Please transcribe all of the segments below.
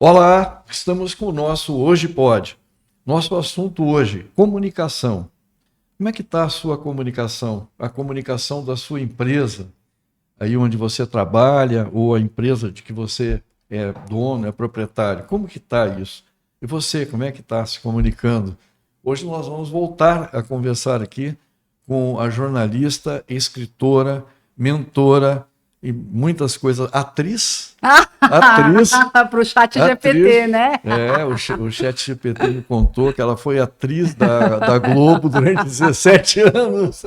Olá, estamos com o nosso Hoje Pode. Nosso assunto hoje, comunicação. Como é que está a sua comunicação? A comunicação da sua empresa, aí onde você trabalha, ou a empresa de que você é dono, é proprietário. Como que está isso? E você, como é que está se comunicando? Hoje nós vamos voltar a conversar aqui com a jornalista, escritora, mentora e muitas coisas. Atriz? Atriz. Para o chat GPT, né? O chat GPT me contou que ela foi atriz da Globo durante 17 anos.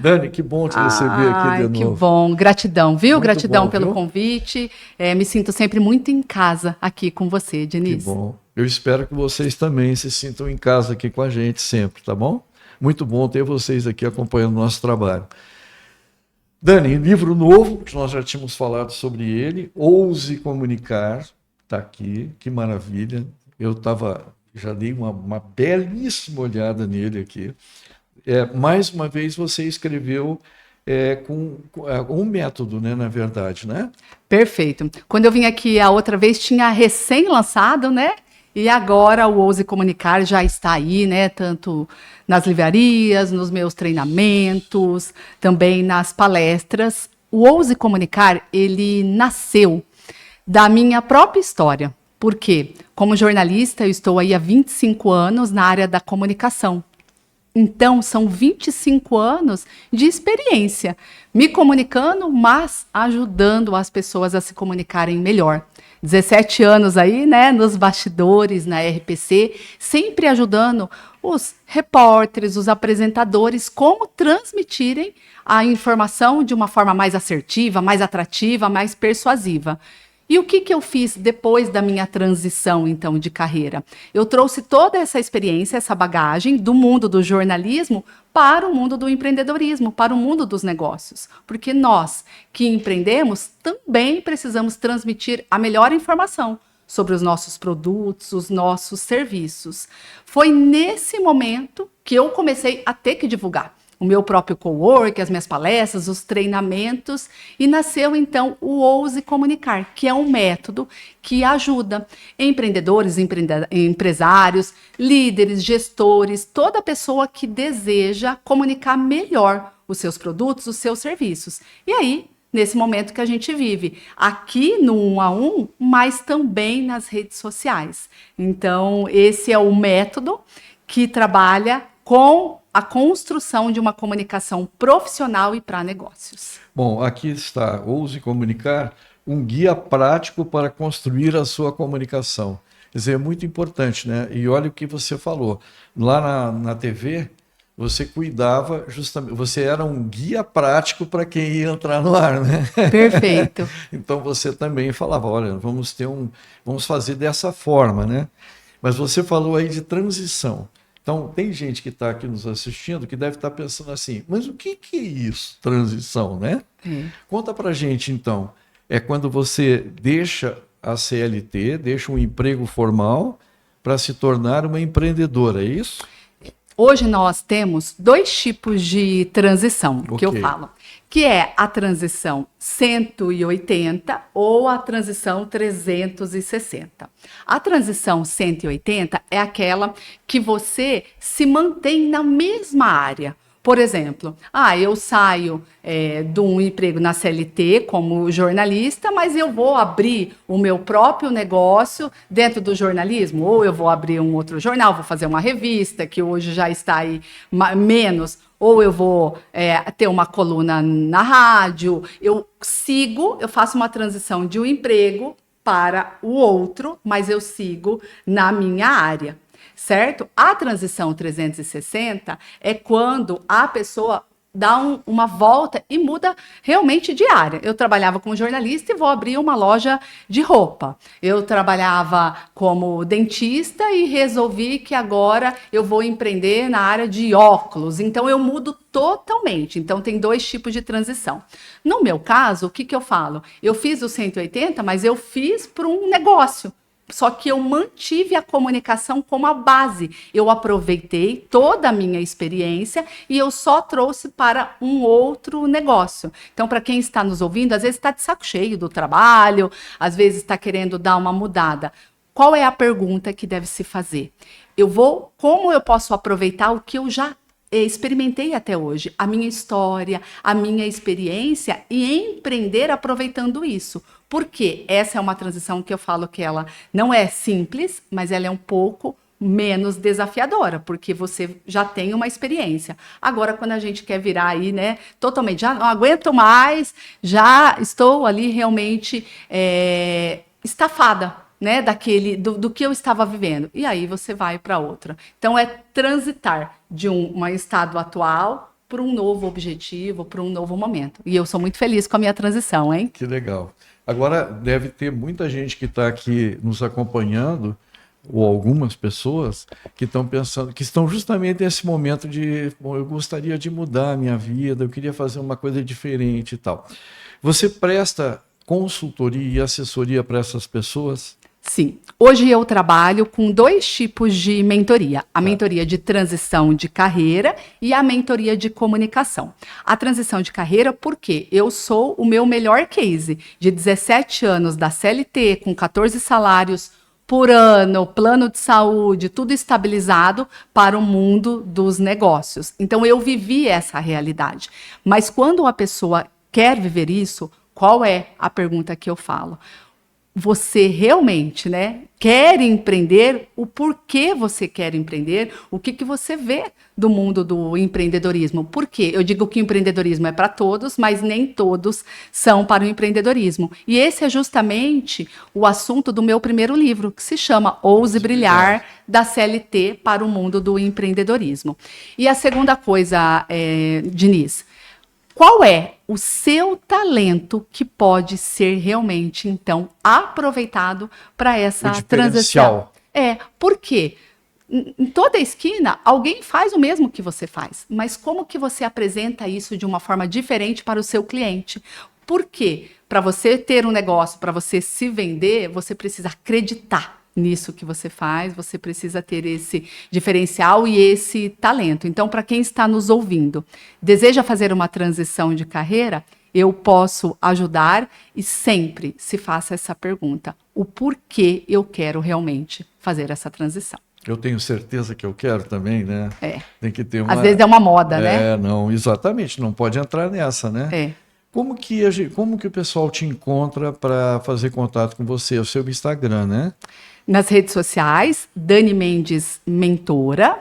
Dani, que bom te receber aqui de novo. Que bom, gratidão, viu? Muito Gratidão bom, pelo viu? convite. Me sinto sempre muito em casa aqui com você, Diniz. Que bom. Eu espero que vocês também se sintam em casa aqui com a gente sempre, tá bom? Muito bom ter vocês aqui acompanhando o nosso trabalho. Dani, livro novo, que nós já tínhamos falado sobre ele, Ouse Comunicar, está aqui, que maravilha. Já dei uma belíssima olhada nele aqui. Mais uma vez você escreveu com um método, né, na verdade, né? Perfeito. Quando eu vim aqui a outra vez, tinha recém-lançado, né? E agora o Ouse Comunicar já está aí, né? Tanto nas livrarias, nos meus treinamentos, também nas palestras. O Ouse Comunicar, ele nasceu da minha própria história. Por quê? Como jornalista, eu estou aí há 25 anos na área da comunicação. Então, são 25 anos de experiência, me comunicando, mas ajudando as pessoas a se comunicarem melhor. 17 anos aí, né, nos bastidores, na RPC, sempre ajudando os repórteres, os apresentadores, como transmitirem a informação de uma forma mais assertiva, mais atrativa, mais persuasiva. E o que eu fiz depois da minha transição, então, de carreira? Eu trouxe toda essa experiência, essa bagagem do mundo do jornalismo para o mundo do empreendedorismo, para o mundo dos negócios. Porque nós que empreendemos também precisamos transmitir a melhor informação sobre os nossos produtos, os nossos serviços. Foi nesse momento que eu comecei a ter que divulgar o meu próprio cowork, as minhas palestras, os treinamentos, e nasceu então o Ouse Comunicar, que é um método que ajuda empreendedores, empresários, líderes, gestores, toda pessoa que deseja comunicar melhor os seus produtos, os seus serviços. E aí, nesse momento que a gente vive, aqui no 1 a 1, mas também nas redes sociais. Então, esse é o método que trabalha com a construção de uma comunicação profissional e para negócios. Bom, aqui está, Ouse Comunicar, um guia prático para construir a sua comunicação. Quer dizer, é muito importante, né? E olha o que você falou. Lá na TV, você cuidava justamente, você era um guia prático para quem ia entrar no ar, né? Perfeito. Então você também falava, olha, vamos fazer dessa forma, né? Mas você falou aí de transição. Então, tem gente que está aqui nos assistindo que deve estar pensando assim, mas o que é isso, transição, né? Conta pra gente, então. É quando você deixa a CLT, deixa um emprego formal para se tornar uma empreendedora, é isso? Hoje nós temos dois tipos de transição, que eu falo, que é a transição 180 ou a transição 360. A transição 180 é aquela que você se mantém na mesma área. Por exemplo, eu saio de um emprego na CLT como jornalista, mas eu vou abrir o meu próprio negócio dentro do jornalismo, ou eu vou abrir um outro jornal, vou fazer uma revista, que hoje já está aí menos, ou eu vou ter uma coluna na rádio. Eu faço uma transição de um emprego para o outro, mas eu sigo na minha área. Certo? A transição 360 é quando a pessoa dá uma volta e muda realmente de área. Eu trabalhava como jornalista e vou abrir uma loja de roupa. Eu trabalhava como dentista e resolvi que agora eu vou empreender na área de óculos. Então, eu mudo totalmente. Então, tem dois tipos de transição. No meu caso, o que eu falo? Eu fiz o 180, mas eu fiz para um negócio. Só que eu mantive a comunicação como a base. Eu aproveitei toda a minha experiência e eu só trouxe para um outro negócio. Então, para quem está nos ouvindo, às vezes está de saco cheio do trabalho, às vezes está querendo dar uma mudada. Qual é a pergunta que deve se fazer? Como eu posso aproveitar o que eu já experimentei até hoje, a minha história, a minha experiência e empreender aproveitando isso. Porque essa é uma transição que eu falo que ela não é simples, mas ela é um pouco menos desafiadora, porque você já tem uma experiência. Agora, quando a gente quer virar aí, né, totalmente, já não aguento mais, já estou ali realmente estafada, né, do que eu estava vivendo. E aí você vai para outra. Então, é transitar de um estado atual para um novo objetivo, para um novo momento. E eu sou muito feliz com a minha transição, hein? Que legal. Agora, deve ter muita gente que está aqui nos acompanhando, ou algumas pessoas que estão pensando, que estão justamente nesse momento de, bom, eu gostaria de mudar a minha vida, eu queria fazer uma coisa diferente e tal. Você presta consultoria e assessoria para essas pessoas? Sim. Hoje eu trabalho com 2 tipos de mentoria. A mentoria de transição de carreira e a mentoria de comunicação. A transição de carreira, porque eu sou o meu melhor case de 17 anos da CLT, com 14 salários por ano, plano de saúde, tudo estabilizado para o mundo dos negócios. Então eu vivi essa realidade. Mas quando a pessoa quer viver isso, qual é a pergunta que eu falo? Você realmente, né, quer empreender, o porquê você quer empreender, o que você vê do mundo do empreendedorismo. Por quê? Eu digo que o empreendedorismo é para todos, mas nem todos são para o empreendedorismo. E esse é justamente o assunto do meu primeiro livro, que se chama Ouse Brilhar, da CLT para o mundo do empreendedorismo. E a segunda coisa, Diniz, qual é o seu talento que pode ser realmente, então, aproveitado para essa transição? Por quê? Em toda esquina, alguém faz o mesmo que você faz, mas como que você apresenta isso de uma forma diferente para o seu cliente? Por quê? Para você ter um negócio, para você se vender, você precisa acreditar nisso que você faz, você precisa ter esse diferencial e esse talento. Então, para quem está nos ouvindo, deseja fazer uma transição de carreira, eu posso ajudar e sempre se faça essa pergunta: o porquê eu quero realmente fazer essa transição? Eu tenho certeza que eu quero também, né? Tem que ter uma... Às vezes é uma moda, né? Não, exatamente, não pode entrar nessa, né? Como que o pessoal te encontra para fazer contato com você? O seu Instagram, né? Nas redes sociais, Dani Mendes Mentora.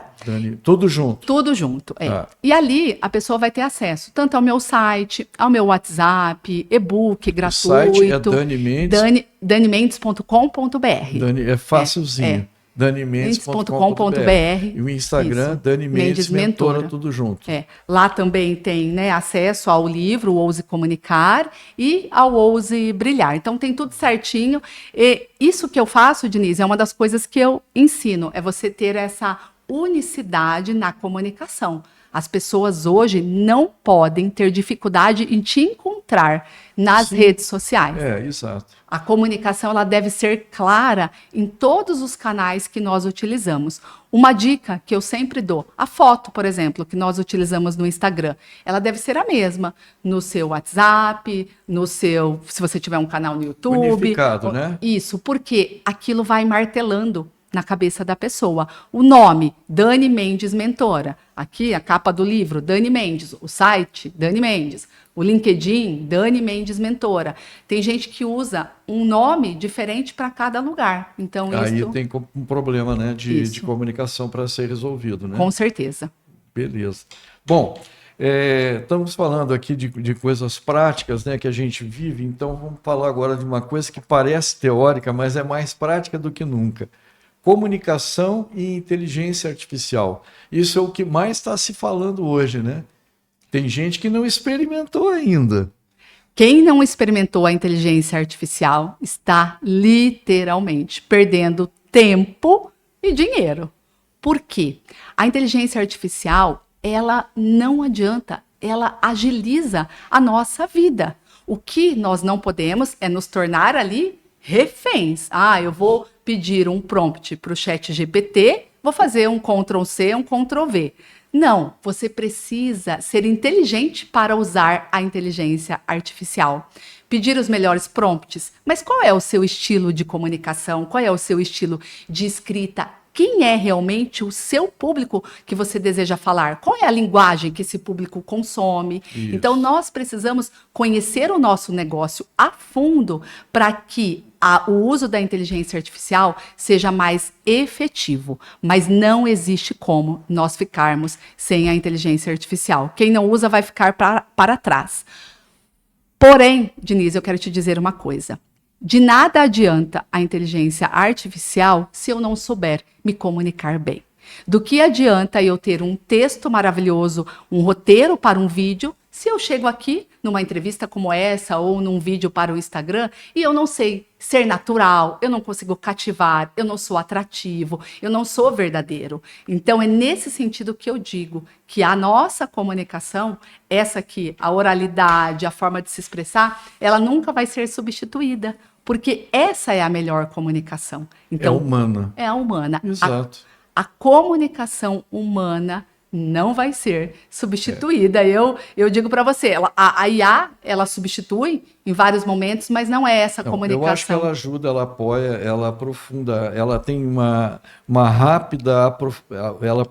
Tudo junto? Tudo junto, E ali a pessoa vai ter acesso tanto ao meu site, ao meu WhatsApp, e-book gratuito. O site é Dani Mendes? danimendes.com.br. É facilzinho. danimendes.com.br. E o Instagram, isso. Dani Mendes Mentora, tudo junto. Lá também tem, né, acesso ao livro, o Ouse Comunicar, e ao Ouse Brilhar. Então tem tudo certinho. E isso que eu faço, Diniz, é uma das coisas que eu ensino, é você ter essa unicidade na comunicação. As pessoas hoje não podem ter dificuldade em te encontrar nas redes sociais. Exato. A comunicação ela deve ser clara em todos os canais que nós utilizamos. Uma dica que eu sempre dou, a foto, por exemplo, que nós utilizamos no Instagram, ela deve ser a mesma no seu WhatsApp, se você tiver um canal no YouTube. Unificado, né? Isso, porque aquilo vai martelando na cabeça da pessoa. O nome, Dani Mendes Mentora. Aqui, a capa do livro, Dani Mendes. O site, Dani Mendes. O LinkedIn, Dani Mendes Mentora. Tem gente que usa um nome diferente para cada lugar. Então, aí tem um problema, né, de comunicação para ser resolvido, né? Com certeza. Beleza. Bom, estamos falando aqui de coisas práticas, né, que a gente vive. Então, vamos falar agora de uma coisa que parece teórica, mas é mais prática do que nunca. Comunicação e inteligência artificial. Isso é o que mais está se falando hoje, né? Tem gente que não experimentou ainda. Quem não experimentou a inteligência artificial está literalmente perdendo tempo e dinheiro. Por quê? A inteligência artificial, ela não adianta, ela agiliza a nossa vida. O que nós não podemos é nos tornar ali reféns. Eu vou pedir um prompt para o ChatGPT, vou fazer um Ctrl+C, um Ctrl+V. Não, você precisa ser inteligente para usar a inteligência artificial. Pedir os melhores prompts. Mas qual é o seu estilo de comunicação? Qual é o seu estilo de escrita? Quem é realmente o seu público que você deseja falar? Qual é a linguagem que esse público consome? Isso. Então, nós precisamos conhecer o nosso negócio a fundo para que o uso da inteligência artificial seja mais efetivo. Mas não existe como nós ficarmos sem a inteligência artificial. Quem não usa vai ficar para trás. Porém, Denise, eu quero te dizer uma coisa. De nada adianta a inteligência artificial se eu não souber me comunicar bem. Do que adianta eu ter um texto maravilhoso, um roteiro para um vídeo, se eu chego aqui numa entrevista como essa ou num vídeo para o Instagram e eu não sei ser natural, eu não consigo cativar, eu não sou atrativo, eu não sou verdadeiro. Então é nesse sentido que eu digo que a nossa comunicação, essa aqui, a oralidade, a forma de se expressar, ela nunca vai ser substituída, porque essa é a melhor comunicação. Então, é humana. É a humana. Exato. A comunicação humana não vai ser substituída. Eu digo para você, a IA, ela substitui em vários momentos, mas não é essa comunicação. Eu acho que ela ajuda, ela apoia, ela aprofunda, ela tem uma rápida,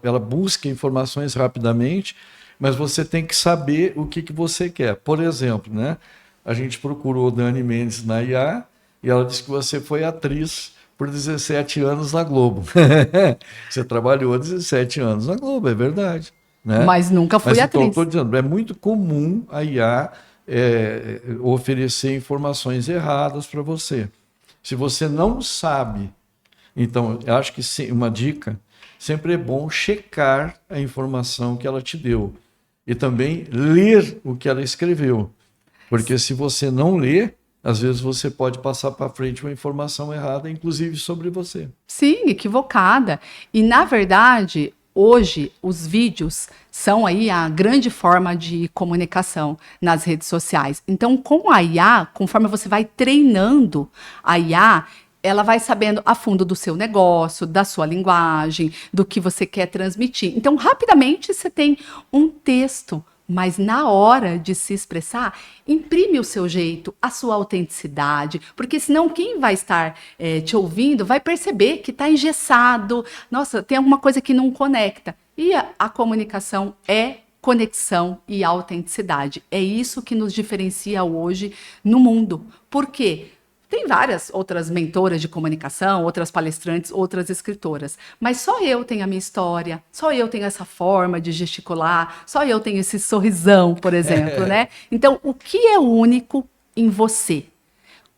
ela busca informações rapidamente, mas você tem que saber o que você quer. Por exemplo, né, a gente procurou Dani Mendes na IA e ela disse que você foi atriz por 17 anos na Globo. Você trabalhou 17 anos na Globo, é verdade. Né? Mas nunca fui atriz. Então, estou dizendo, é muito comum a IA oferecer informações erradas para você. Se você não sabe, então, eu acho que uma dica, sempre é bom checar a informação que ela te deu. E também ler o que ela escreveu. Porque se você não lê, às vezes você pode passar para frente uma informação errada, inclusive sobre você. Sim, equivocada. E, na verdade, hoje, os vídeos são aí a grande forma de comunicação nas redes sociais. Então, com a IA, conforme você vai treinando a IA, ela vai sabendo a fundo do seu negócio, da sua linguagem, do que você quer transmitir. Então, rapidamente, você tem um texto, mas na hora de se expressar, imprime o seu jeito, a sua autenticidade, porque senão quem vai estar te ouvindo vai perceber que está engessado, nossa, tem alguma coisa que não conecta. E a comunicação é conexão e autenticidade. É isso que nos diferencia hoje no mundo. Por quê? Tem várias outras mentoras de comunicação, outras palestrantes, outras escritoras. Mas só eu tenho a minha história, só eu tenho essa forma de gesticular, só eu tenho esse sorrisão, por exemplo, né? Então, o que é único em você?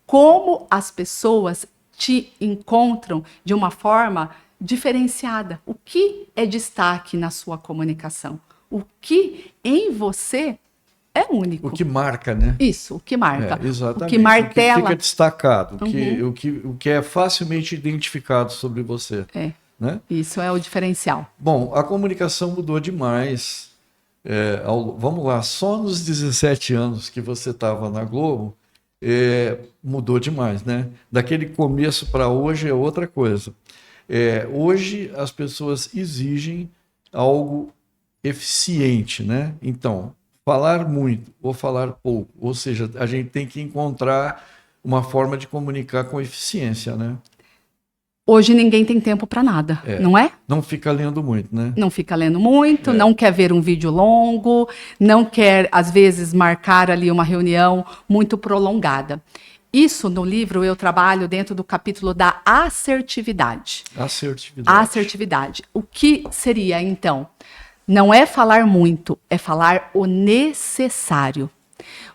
Como as pessoas te encontram de uma forma diferenciada? O que é destaque na sua comunicação? O que em você é único. O que marca, né? Isso, o que marca. Exatamente. O que martela. O que fica destacado, o que é facilmente identificado sobre você. Né? Isso é o diferencial. Bom, a comunicação mudou demais. Vamos lá, só nos 17 anos que você estava na Globo, mudou demais, né? Daquele começo para hoje é outra coisa. Hoje as pessoas exigem algo eficiente, né? Então, falar muito ou falar pouco, ou seja, a gente tem que encontrar uma forma de comunicar com eficiência, né? Hoje ninguém tem tempo para nada, não é? Não fica lendo muito, né? Não fica lendo muito, não quer ver um vídeo longo, não quer, às vezes, marcar ali uma reunião muito prolongada. Isso, no livro, eu trabalho dentro do capítulo da assertividade. Assertividade. O que seria, então? Não é falar muito, é falar o necessário.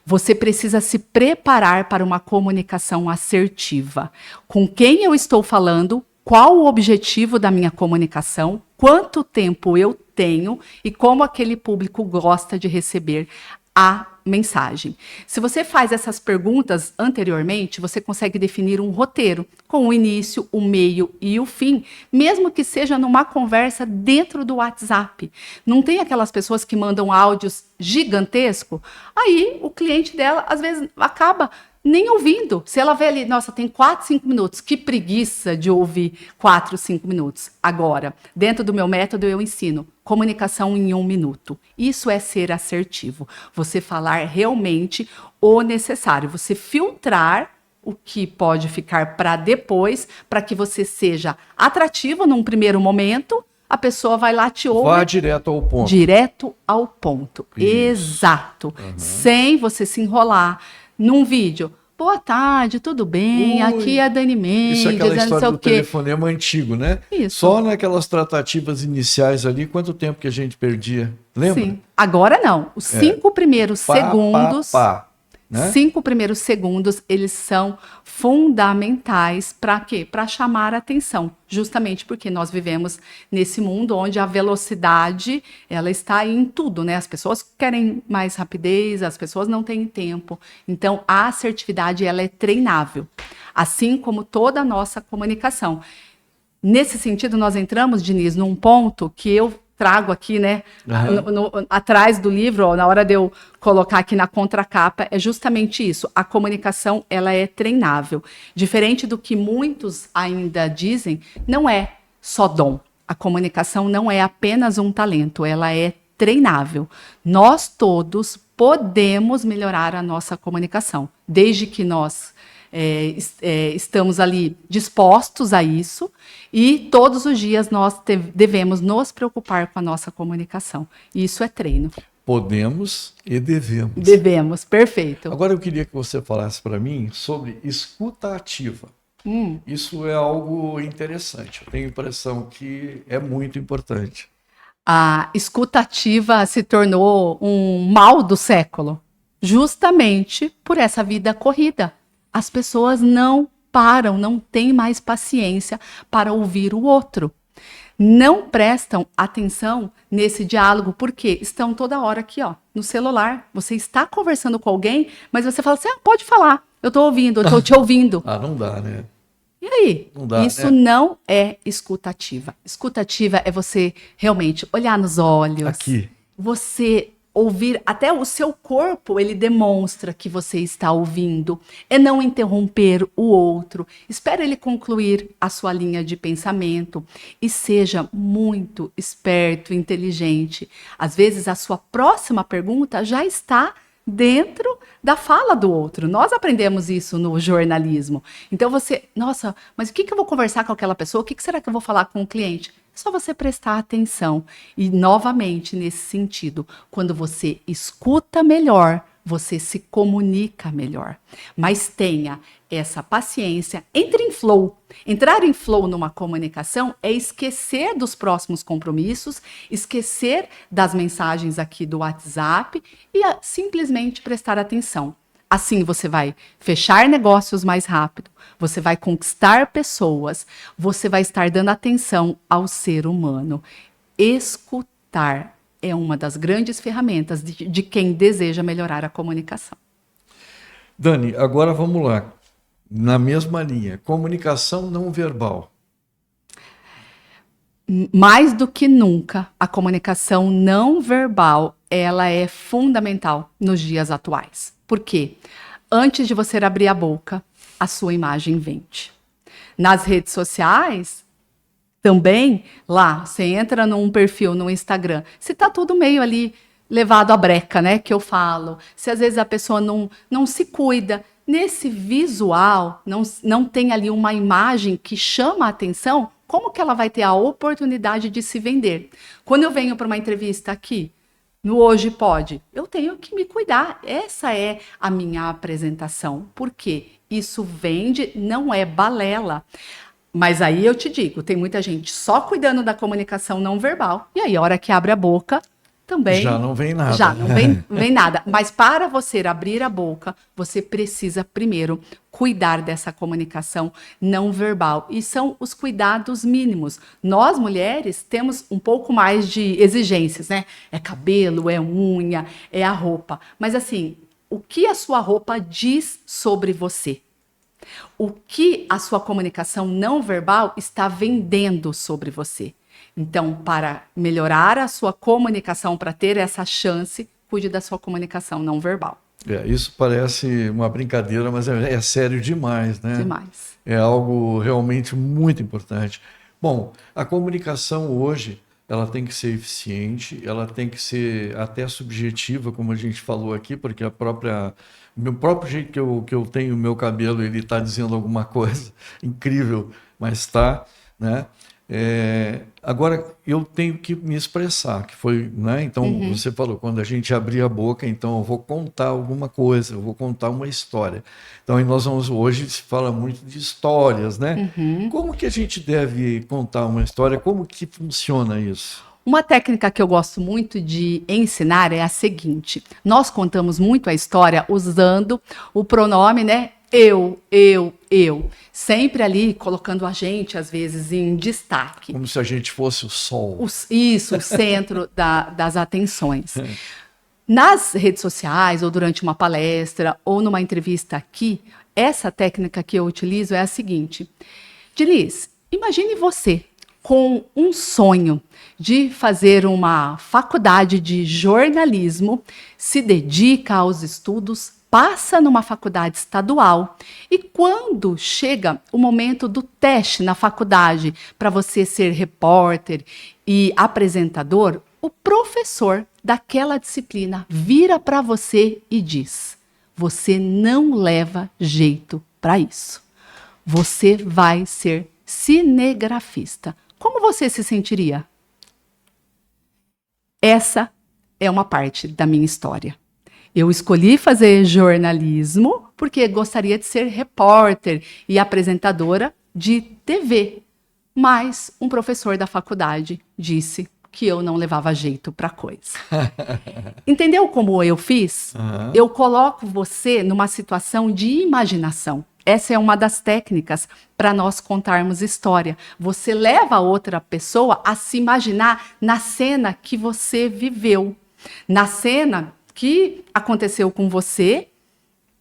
Você precisa se preparar para uma comunicação assertiva. Com quem eu estou falando, qual o objetivo da minha comunicação, quanto tempo eu tenho e como aquele público gosta de receber a mensagem. Se você faz essas perguntas anteriormente, você consegue definir um roteiro com o início, o meio e o fim, mesmo que seja numa conversa dentro do WhatsApp. Não tem aquelas pessoas que mandam áudios gigantescos? Aí o cliente dela, às vezes, acaba nem ouvindo. Se ela vê ali, nossa, tem 4, 5 minutos, que preguiça de ouvir 4, 5 minutos. Agora, dentro do meu método, eu ensino comunicação em 1 minuto. Isso é ser assertivo. Você falar realmente o necessário. Você filtrar o que pode ficar para depois, para que você seja atrativo num primeiro momento, a pessoa vai lá, te ouve. Vá direto ao ponto. Direto ao ponto. Isso. Exato. Sem você se enrolar. Num vídeo, boa tarde, tudo bem? Aqui é a Dani Mendes, Isso é aquela não sei história o do quê. telefonema antigo, né? Isso. Só naquelas tratativas iniciais ali, quanto tempo que a gente perdia? Lembra? Sim. Agora não. Os 5 primeiros segundos. Né? 5 primeiros segundos, eles são fundamentais para quê? Para chamar a atenção. Justamente porque nós vivemos nesse mundo onde a velocidade, ela está em tudo, né? As pessoas querem mais rapidez, as pessoas não têm tempo. Então, a assertividade, ela é treinável. Assim como toda a nossa comunicação. Nesse sentido, nós entramos, Diniz, num ponto que eu trago aqui, né, atrás do livro, ó, na hora de eu colocar aqui na contracapa, é justamente isso. A comunicação, ela é treinável. Diferente do que muitos ainda dizem, não é só dom. A comunicação não é apenas um talento, ela é treinável. Nós todos podemos melhorar a nossa comunicação, desde que nós estamos ali dispostos a isso e todos os dias nós devemos nos preocupar com a nossa comunicação. Isso é treino. Podemos e devemos. Devemos, perfeito. Agora eu queria que você falasse para mim sobre escuta ativa. Isso é algo interessante. Eu tenho a impressão que é muito importante. A escuta ativa se tornou um mal do século, justamente por essa vida corrida. As pessoas não param, não têm mais paciência para ouvir o outro. Não prestam atenção nesse diálogo, porque estão toda hora aqui, ó, no celular. Você está conversando com alguém, mas você fala assim, pode falar, eu estou ouvindo, eu estou te ouvindo. Não dá, né? E aí? Não dá, isso, né? Não é escutativa. Escutativa é você realmente olhar nos olhos. Aqui. Você ouvir, até o seu corpo, ele demonstra que você está ouvindo. É não interromper o outro. Espera ele concluir a sua linha de pensamento e seja muito esperto, inteligente. Às vezes, a sua próxima pergunta já está dentro da fala do outro. Nós aprendemos isso no jornalismo. Então você, nossa, mas o que eu vou conversar com aquela pessoa? O que será que eu vou falar com o cliente? É só você prestar atenção. E, novamente, nesse sentido, quando você escuta melhor, você se comunica melhor. Mas tenha essa paciência, entre em flow. Entrar em flow numa comunicação é esquecer dos próximos compromissos, esquecer das mensagens aqui do WhatsApp e simplesmente prestar atenção. Assim você vai fechar negócios mais rápido, você vai conquistar pessoas, você vai estar dando atenção ao ser humano. Escutar é uma das grandes ferramentas de quem deseja melhorar a comunicação. Dani, agora vamos lá. Na mesma linha, comunicação não verbal. Mais do que nunca, a comunicação não verbal, ela é fundamental nos dias atuais. Por quê? Antes de você abrir a boca, a sua imagem vende. Nas redes sociais, também, lá, você entra num perfil no Instagram, se tá tudo meio ali levado à breca, né, que eu falo, se às vezes a pessoa não se cuida, nesse visual, não tem ali uma imagem que chama a atenção, como que ela vai ter a oportunidade de se vender? Quando eu venho para uma entrevista aqui, no Hoje Pode, eu tenho que me cuidar. Essa é a minha apresentação. Por quê? Isso vende, não é balela. Mas aí eu te digo, tem muita gente só cuidando da comunicação não verbal. E aí, a hora que abre a boca, também... Já não vem nada. Já não vem nada. Mas para você abrir a boca, você precisa primeiro cuidar dessa comunicação não verbal. E são os cuidados mínimos. Nós, mulheres, temos um pouco mais de exigências, né? É cabelo, é unha, é a roupa. Mas assim, o que a sua roupa diz sobre você? O que a sua comunicação não verbal está vendendo sobre você? Então, para melhorar a sua comunicação, para ter essa chance, cuide da sua comunicação não verbal. Isso parece uma brincadeira, mas é sério demais, né? Demais. É algo realmente muito importante. Bom, a comunicação hoje, ela tem que ser eficiente, ela tem que ser até subjetiva, como a gente falou aqui, porque meu próprio jeito que eu tenho o meu cabelo, ele está dizendo alguma coisa incrível, mas está, né? Agora eu tenho que me expressar, que foi, né? Então você falou, quando a gente abrir a boca, então eu vou contar alguma coisa, eu vou contar uma história. Então e hoje se fala muito de histórias, né? Como que a gente deve contar uma história? Como que funciona isso? Uma técnica que eu gosto muito de ensinar é a seguinte: nós contamos muito a história usando o pronome, né? Eu. Sempre ali colocando a gente, às vezes, em destaque. Como se a gente fosse o sol. Isso, o centro das atenções. Nas redes sociais, ou durante uma palestra, ou numa entrevista aqui, essa técnica que eu utilizo é a seguinte: Diniz, imagine você com um sonho de fazer uma faculdade de jornalismo, se dedica aos estudos, passa numa faculdade estadual e quando chega o momento do teste na faculdade para você ser repórter e apresentador, o professor daquela disciplina vira para você e diz: você não leva jeito para isso. Você vai ser cinegrafista. Como você se sentiria? Essa é uma parte da minha história. Eu escolhi fazer jornalismo porque gostaria de ser repórter e apresentadora de TV. Mas um professor da faculdade disse que eu não levava jeito para coisa. Entendeu como eu fiz? Eu coloco você numa situação de imaginação. Essa é uma das técnicas para nós contarmos história. Você leva a outra pessoa a se imaginar na cena que você viveu, na cena que aconteceu com você,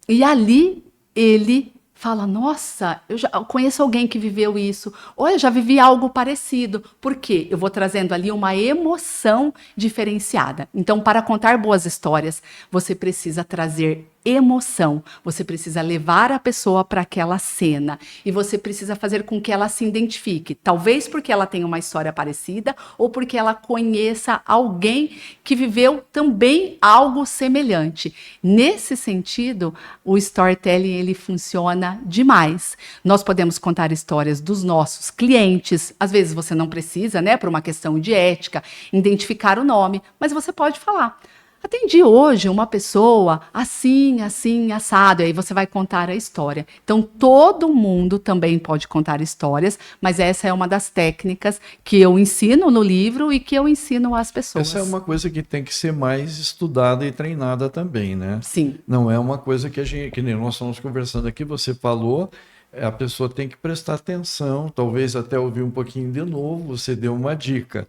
e ali ele fala: nossa, eu conheço alguém que viveu isso, ou eu já vivi algo parecido. Por quê? Eu vou trazendo ali uma emoção diferenciada. Então, para contar boas histórias, você precisa trazer emoção, você precisa levar a pessoa para aquela cena e você precisa fazer com que ela se identifique, talvez porque ela tenha uma história parecida ou porque ela conheça alguém que viveu também algo semelhante. Nesse sentido, o storytelling ele funciona demais. Nós podemos contar histórias dos nossos clientes, às vezes você não precisa, né, por uma questão de ética, identificar o nome, mas você pode falar: atendi hoje uma pessoa assim, assim, assado. E aí você vai contar a história. Então, todo mundo também pode contar histórias, mas essa é uma das técnicas que eu ensino no livro e que eu ensino às pessoas. Essa é uma coisa que tem que ser mais estudada e treinada também, né? Sim. Não é uma coisa que nem nós estamos conversando aqui, você falou, a pessoa tem que prestar atenção, talvez até ouvir um pouquinho de novo, você deu uma dica.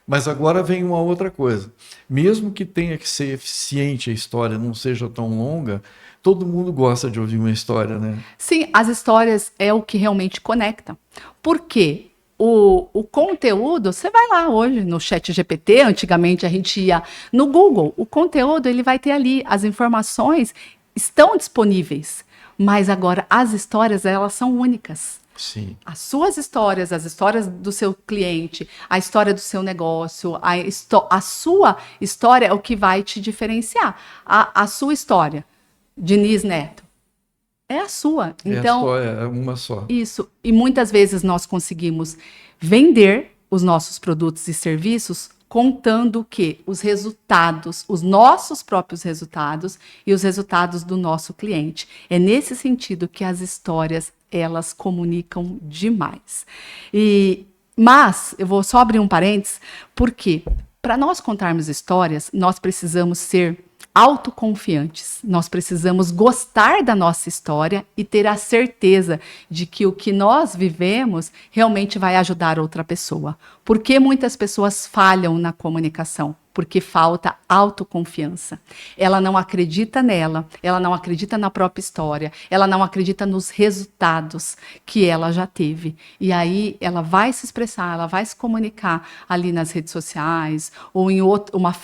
Mas agora vem uma outra coisa. Mesmo que tenha que ser eficiente a história, não seja tão longa, todo mundo gosta de ouvir uma história, né? Sim, as histórias é o que realmente conecta. Por quê? O conteúdo, você vai lá hoje no ChatGPT, antigamente a gente ia no Google, o conteúdo ele vai ter ali, as informações estão disponíveis, mas agora as histórias elas são únicas. Sim. As suas histórias, as histórias do seu cliente, a história do seu negócio, a sua história é o que vai te diferenciar. A sua história, Diniz Neto, é a sua. Então, É uma só. isso. E muitas vezes nós conseguimos vender os nossos produtos e serviços contando o quê? Os resultados, os nossos próprios resultados e os resultados do nosso cliente. É nesse sentido que as histórias elas comunicam demais. Mas eu vou só abrir um parênteses, porque para nós contarmos histórias, nós precisamos ser autoconfiantes. Nós precisamos gostar da nossa história e ter a certeza de que o que nós vivemos realmente vai ajudar outra pessoa. Por que muitas pessoas falham na comunicação? Porque falta autoconfiança. Ela não acredita nela, ela não acredita na própria história, ela não acredita nos resultados que ela já teve. E aí ela vai se expressar, ela vai se comunicar ali nas redes sociais ou em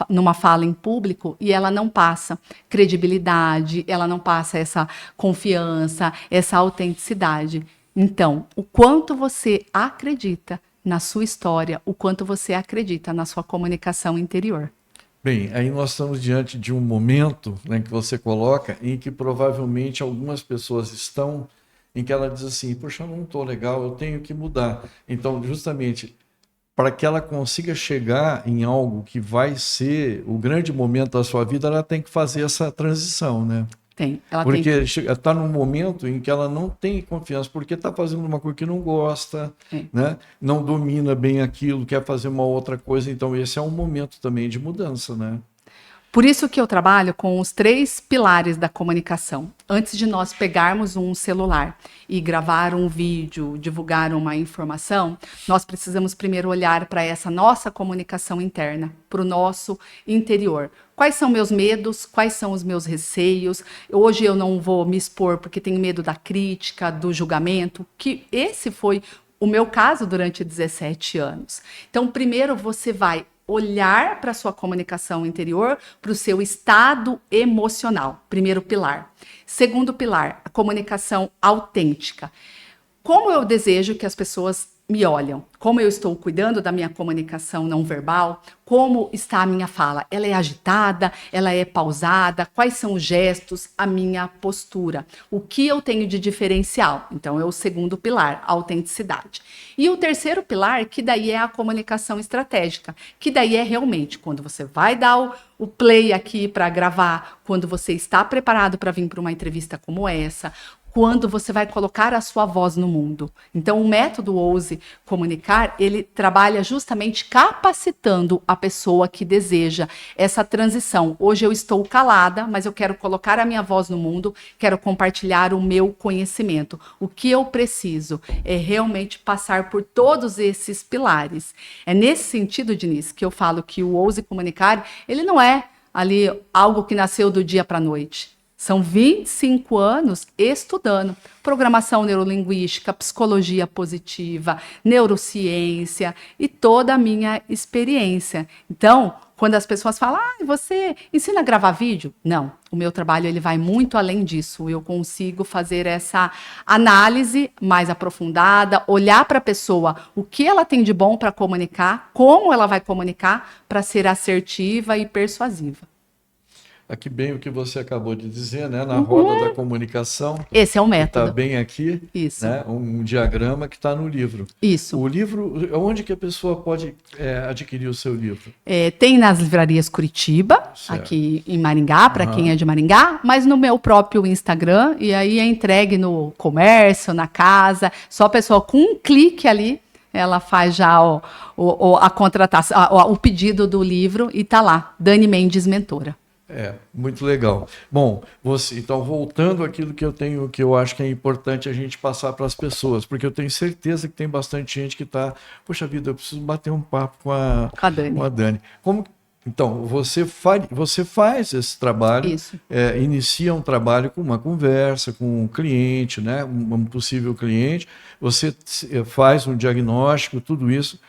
numa fala em público e ela não passa credibilidade, ela não passa essa confiança, essa autenticidade. Então, o quanto você acredita na sua história, o quanto você acredita na sua comunicação interior. Bem, aí nós estamos diante de um momento, né, que você coloca em que provavelmente algumas pessoas estão em que ela diz assim, poxa, eu não estou legal, eu tenho que mudar. Então, justamente, para que ela consiga chegar em algo que vai ser o grande momento da sua vida, ela tem que fazer essa transição, né? Porque está num momento em que ela não tem confiança, porque está fazendo uma coisa que não gosta, né? Não domina bem aquilo, quer fazer uma outra coisa. Então, esse é um momento também de mudança, né? Por isso que eu trabalho com os 3 pilares da comunicação. Antes de nós pegarmos um celular e gravar um vídeo, divulgar uma informação, nós precisamos primeiro olhar para essa nossa comunicação interna, para o nosso interior. Quais são meus medos? Quais são os meus receios? Hoje eu não vou me expor porque tenho medo da crítica, do julgamento, que esse foi o meu caso durante 17 anos. Então, primeiro você vai olhar para a sua comunicação interior, para o seu estado emocional. Primeiro pilar. Segundo pilar, a comunicação autêntica. Como eu desejo que as pessoas me olham? Como eu estou cuidando da minha comunicação não verbal? Como está a minha fala? Ela é agitada? Ela é pausada? Quais são os gestos? A minha postura? O que eu tenho de diferencial? Então, é o segundo pilar, a autenticidade. E o terceiro pilar, que daí é a comunicação estratégica, que daí é realmente quando você vai dar o play aqui para gravar, quando você está preparado para vir para uma entrevista como essa, quando você vai colocar a sua voz no mundo. Então, o método Ouse Comunicar, ele trabalha justamente capacitando a pessoa que deseja essa transição. Hoje eu estou calada, mas eu quero colocar a minha voz no mundo, quero compartilhar o meu conhecimento. O que eu preciso é realmente passar por todos esses pilares. É nesse sentido, Diniz, que eu falo que o Ouse Comunicar, ele não é ali algo que nasceu do dia para a noite. São 25 anos estudando programação neurolinguística, psicologia positiva, neurociência e toda a minha experiência. Então, quando as pessoas falam, você ensina a gravar vídeo? Não, o meu trabalho ele vai muito além disso. Eu consigo fazer essa análise mais aprofundada, olhar para a pessoa, o que ela tem de bom para comunicar, como ela vai comunicar para ser assertiva e persuasiva. Aqui bem o que você acabou de dizer, né? Na roda da comunicação. Esse é o método. Está bem aqui. Isso. Né? Um diagrama que está no livro. Isso. O livro, onde que a pessoa pode adquirir o seu livro? Tem nas livrarias Curitiba, certo, aqui em Maringá, para quem é de Maringá, mas no meu próprio Instagram, e aí é entregue no comércio, na casa, só a pessoa com um clique ali, ela faz já a contratação, o pedido do livro e está lá, Dani Mendes Mentora. Muito legal. Bom, então voltando àquilo que eu acho que é importante a gente passar para as pessoas, porque eu tenho certeza que tem bastante gente que está, poxa vida, eu preciso bater um papo com a Dani. Então, você faz esse trabalho, inicia um trabalho com uma conversa com um cliente, né, um possível cliente, você faz um diagnóstico, tudo isso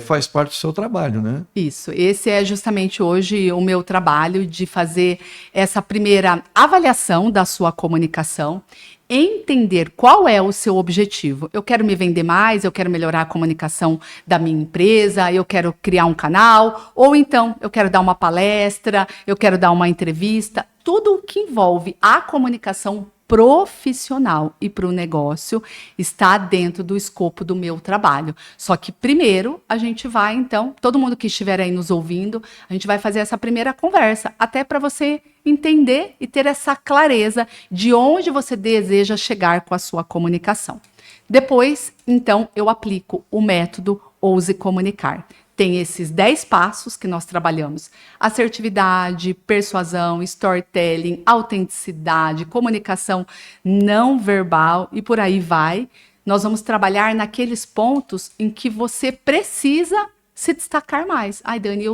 faz parte do seu trabalho, né? Isso, esse é justamente hoje o meu trabalho de fazer essa primeira avaliação da sua comunicação, entender qual é o seu objetivo. Eu quero me vender mais, eu quero melhorar a comunicação da minha empresa, eu quero criar um canal, ou então eu quero dar uma palestra, eu quero dar uma entrevista, tudo o que envolve a comunicação profissional e para o negócio está dentro do escopo do meu trabalho. Só que primeiro a gente vai, então, todo mundo que estiver aí nos ouvindo, a gente vai fazer essa primeira conversa, até para você entender e ter essa clareza de onde você deseja chegar com a sua comunicação. Depois, então, eu aplico o método Ouse Comunicar. Tem esses 10 passos que nós trabalhamos: assertividade, persuasão, storytelling, autenticidade, comunicação não verbal e por aí vai. Nós vamos trabalhar naqueles pontos em que você precisa se destacar mais. Dani,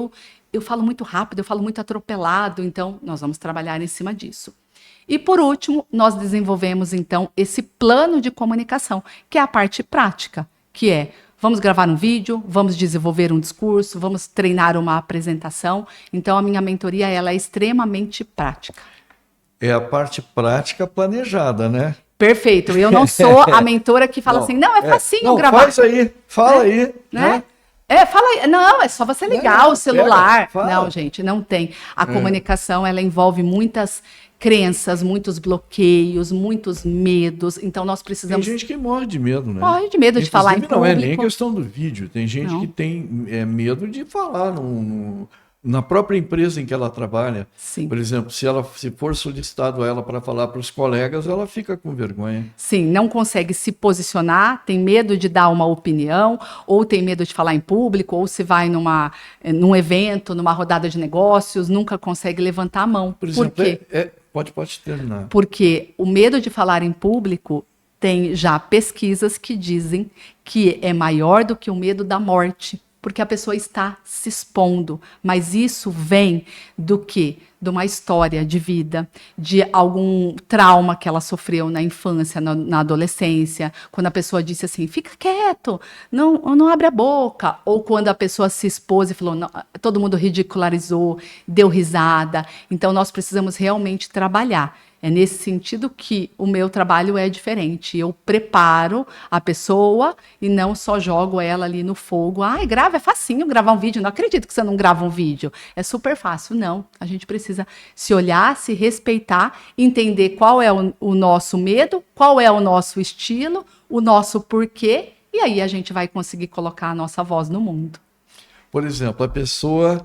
eu falo muito rápido, eu falo muito atropelado, então nós vamos trabalhar em cima disso. E por último, nós desenvolvemos então esse plano de comunicação, que é a parte prática, que é vamos gravar um vídeo, vamos desenvolver um discurso, vamos treinar uma apresentação. Então a minha mentoria ela é extremamente prática. É a parte prática planejada, né? Perfeito. Eu não sou a mentora que fala assim, não, é facinho gravar. Faz aí, fala aí, né? Fala aí. Não, é só você ligar o celular. Pega, não, gente, não tem. A comunicação, ela envolve muitas crenças, muitos bloqueios, muitos medos. Então, nós precisamos... Tem gente que morre de medo, né? Morre de medo de falar em público. Não é nem questão do vídeo. Tem gente que tem medo de falar na própria empresa em que ela trabalha. Sim. Por exemplo, se for solicitado a ela para falar para os colegas, ela fica com vergonha. Sim, não consegue se posicionar, tem medo de dar uma opinião, ou tem medo de falar em público, ou se vai num evento, numa rodada de negócios, nunca consegue levantar a mão. Por exemplo, quê? Pode terminar. Porque o medo de falar em público tem já pesquisas que dizem que é maior do que o medo da morte. Porque a pessoa está se expondo, mas isso vem do quê? De uma história de vida, de algum trauma que ela sofreu na infância, na adolescência, quando a pessoa disse assim, fica quieto, não abre a boca, ou quando a pessoa se expôs e falou, não, todo mundo ridicularizou, deu risada. Então nós precisamos realmente trabalhar. É nesse sentido que o meu trabalho é diferente. Eu preparo a pessoa e não só jogo ela ali no fogo. Grava, é facinho gravar um vídeo. Não acredito que você não grava um vídeo. É super fácil. Não, a gente precisa se olhar, se respeitar, entender qual é o nosso medo, qual é o nosso estilo, o nosso porquê, e aí a gente vai conseguir colocar a nossa voz no mundo. Por exemplo, a pessoa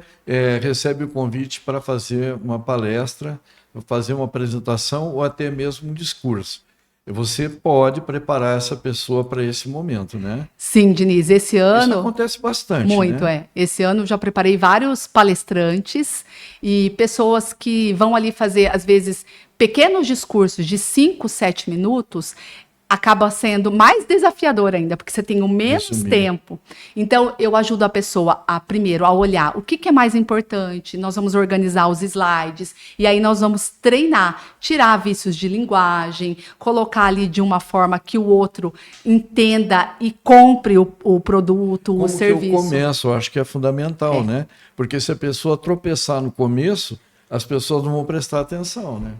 recebe o convite para fazer uma palestra, fazer uma apresentação ou até mesmo um discurso. Você pode preparar essa pessoa para esse momento, né? Sim, Diniz, esse ano... Isso acontece bastante, muito, né? Esse ano eu já preparei vários palestrantes e pessoas que vão ali fazer, às vezes, pequenos discursos de 5, 7 minutos, acaba sendo mais desafiador ainda, porque você tem o menos tempo. Então, eu ajudo a pessoa primeiro, a olhar o que é mais importante. Nós vamos organizar os slides, e aí nós vamos treinar, tirar vícios de linguagem, colocar ali de uma forma que o outro entenda e compre o produto, o serviço. Como que eu começo, eu acho que é fundamental, né? Porque se a pessoa tropeçar no começo, as pessoas não vão prestar atenção, né?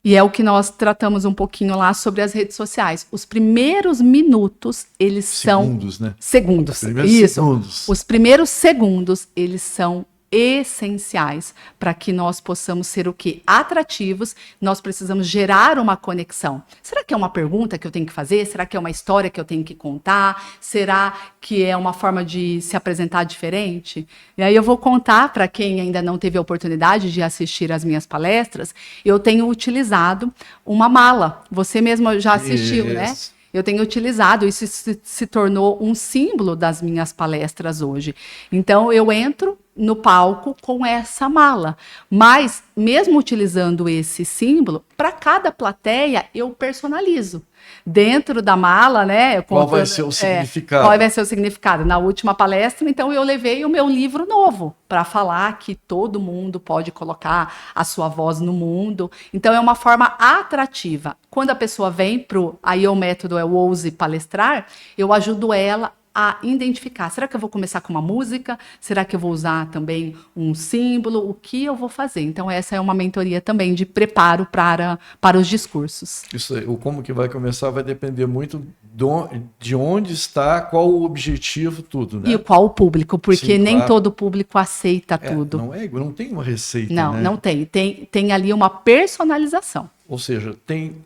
E é o que nós tratamos um pouquinho lá sobre as redes sociais. Os primeiros minutos, eles são... Segundos, né? Segundos, isso. Segundos. Os primeiros segundos, eles são essenciais para que nós possamos ser o quê? Atrativos. Nós precisamos gerar uma conexão. Será que é uma pergunta que eu tenho que fazer? Será que é uma história que eu tenho que contar? Será que é uma forma de se apresentar diferente? E aí eu vou contar para quem ainda não teve a oportunidade de assistir às minhas palestras, eu tenho utilizado uma mala. Você mesmo já assistiu, né? Eu tenho utilizado, isso se tornou um símbolo das minhas palestras hoje. Então, eu entro no palco com essa mala. Mas, mesmo utilizando esse símbolo, para cada plateia, eu personalizo. Dentro da mala, né? Qual vai ser o significado? Qual vai ser o significado? Na última palestra, então, eu levei o meu livro novo para falar que todo mundo pode colocar a sua voz no mundo. Então, é uma forma atrativa. Quando a pessoa vem aí o método é o Ouse Palestrar, eu ajudo ela a identificar, será que eu vou começar com uma música? Será que eu vou usar também um símbolo? O que eu vou fazer? Então, essa é uma mentoria também de preparo para os discursos. Isso aí, o como que vai começar vai depender muito de onde está, qual o objetivo, tudo, né? E qual o público, porque Sim, nem claro. todo público aceita tudo. Não tem uma receita, Não, né? não tem. Tem ali uma personalização. Ou seja, tem...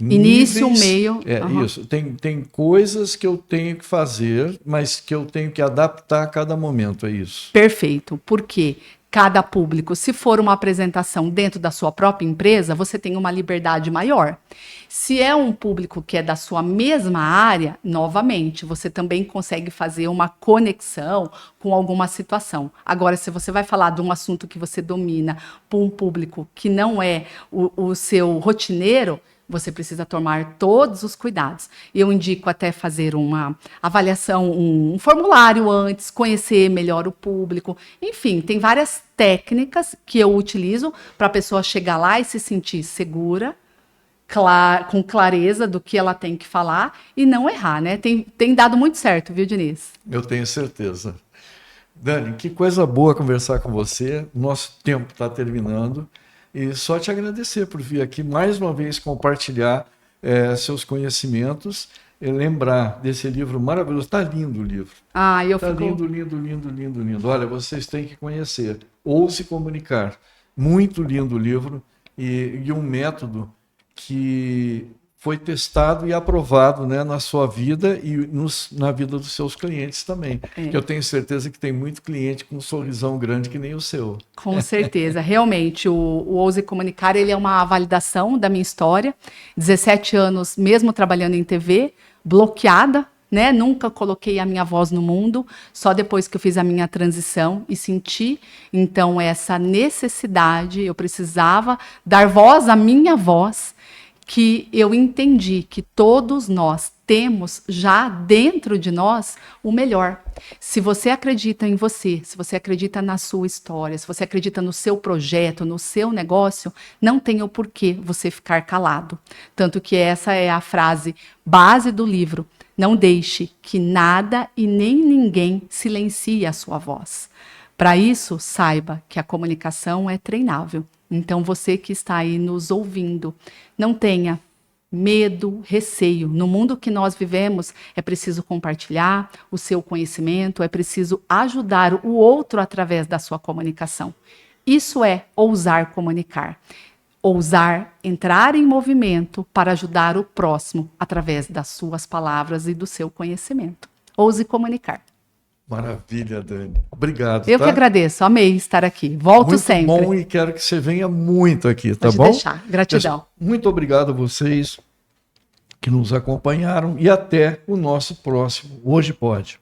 Início, níveis, meio. Isso. Tem coisas que eu tenho que fazer, mas que eu tenho que adaptar a cada momento, é isso. Perfeito. Porque cada público, se for uma apresentação dentro da sua própria empresa, você tem uma liberdade maior. Se é um público que é da sua mesma área, novamente, você também consegue fazer uma conexão com alguma situação. Agora, se você vai falar de um assunto que você domina para um público que não é o seu rotineiro, você precisa tomar todos os cuidados. Eu indico até fazer uma avaliação, um formulário antes, conhecer melhor o público. Enfim, tem várias técnicas que eu utilizo para a pessoa chegar lá e se sentir segura, com clareza do que ela tem que falar e não errar, né? Tem dado muito certo, viu, Diniz? Eu tenho certeza. Dani, que coisa boa conversar com você. Nosso tempo está terminando. E só te agradecer por vir aqui mais uma vez compartilhar seus conhecimentos e lembrar desse livro maravilhoso. Está lindo o livro. Fico... lindo, lindo, lindo, lindo, lindo. Olha, vocês têm que conhecer. Ou se comunicar. Muito lindo o livro e um método que foi testado e aprovado, né, na sua vida e na vida dos seus clientes também. Que eu tenho certeza que tem muito cliente com um sorrisão grande que nem o seu. Com certeza. Realmente, o Ouse Comunicar, ele é uma validação da minha história. 17 anos, mesmo trabalhando em TV, bloqueada, né? Nunca coloquei a minha voz no mundo, só depois que eu fiz a minha transição e senti, então, essa necessidade, eu precisava dar voz à minha voz, que eu entendi que todos nós temos já dentro de nós o melhor. Se você acredita em você, se você acredita na sua história, se você acredita no seu projeto, no seu negócio, não tem o porquê você ficar calado. Tanto que essa é a frase base do livro. Não deixe que nada e nem ninguém silencie a sua voz. Para isso, saiba que a comunicação é treinável. Então, você que está aí nos ouvindo, não tenha medo, receio. No mundo que nós vivemos, é preciso compartilhar o seu conhecimento, é preciso ajudar o outro através da sua comunicação. Isso é ousar comunicar. Ousar entrar em movimento para ajudar o próximo através das suas palavras e do seu conhecimento. Ouse comunicar. Maravilha, Dani. Obrigado. Eu que agradeço, amei estar aqui. Volto muito sempre. Muito bom e quero que você venha muito aqui, tá Pode bom? deixar. Gratidão. Muito obrigado a vocês que nos acompanharam e até o nosso próximo Hoje Pode.